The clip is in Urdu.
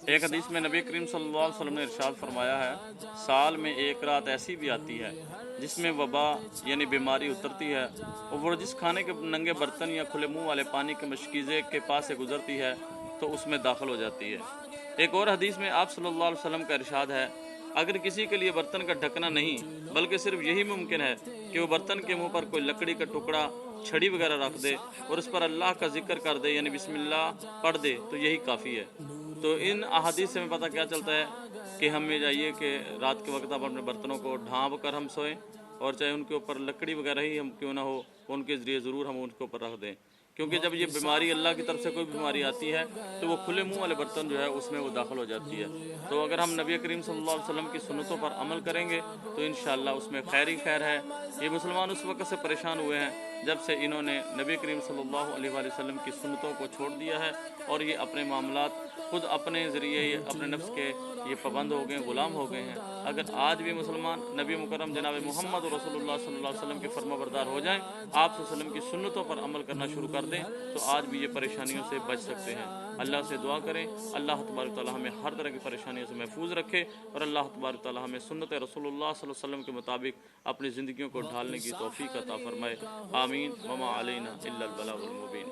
ایک حدیث میں نبی کریم صلی اللہ علیہ وسلم نے ارشاد فرمایا ہے، سال میں ایک رات ایسی بھی آتی ہے جس میں وبا یعنی بیماری اترتی ہے، اور وہ جس کھانے کے ننگے برتن یا کھلے منہ والے پانی کے مشکیزے کے پاس سے گزرتی ہے تو اس میں داخل ہو جاتی ہے۔ ایک اور حدیث میں آپ صلی اللہ علیہ وسلم کا ارشاد ہے، اگر کسی کے لیے برتن کا ڈھکنا نہیں بلکہ صرف یہی ممکن ہے کہ وہ برتن کے منہ پر کوئی لکڑی کا ٹکڑا، چھڑی وغیرہ رکھ دے اور اس پر اللہ کا ذکر کر دے یعنی بسم اللہ پڑھ دے تو یہی کافی ہے۔ تو ان احادیث سے ہمیں پتہ کیا چلتا ہے کہ ہمیں چاہیے کہ رات کے وقت اپنے برتنوں کو ڈھانپ کر ہم سوئیں، اور چاہے ان کے اوپر لکڑی وغیرہ ہی ہم کیوں نہ ہو ان کے ذریعے ضرور ہم ان کے اوپر رکھ دیں، کیونکہ جب یہ بیماری اللہ کی طرف سے کوئی بیماری آتی ہے تو وہ کھلے منہ والے برتن جو ہے اس میں وہ داخل ہو جاتی ہے۔ تو اگر ہم نبی کریم صلی اللہ علیہ وسلم کی سنتوں پر عمل کریں گے تو انشاءاللہ اس میں خیر ہی خیر ہے۔ یہ مسلمان اس وقت سے پریشان ہوئے ہیں جب سے انہوں نے نبی کریم صلی اللہ علیہ وآلہ وسلم کی سنتوں کو چھوڑ دیا ہے، اور یہ اپنے معاملات خود اپنے ذریعے اپنے نفس کے یہ پابند ہو گئے، غلام ہو گئے ہیں۔ اگر آج بھی مسلمان نبی مکرم جناب محمد رسول اللہ صلی اللہ علیہ وسلم کے فرما بردار ہو جائیں، آپ صلی اللہ علیہ وسلم کی سنتوں پر عمل کرنا شروع کر دیں تو آج بھی یہ پریشانیوں سے بچ سکتے ہیں۔ اللہ سے دعا کریں اللہ تبارک تعالی ہمیں ہر طرح کی پریشانیوں سے محفوظ رکھے، اور اللہ تبارک تعالی ہمیں سنت رسول اللہ صلی اللہ علیہ وسلم کے مطابق اپنی زندگیوں کو ڈھالنے کی توفیق عطا فرمائے۔ آمین۔ وما علینا الا البلاغ المبین۔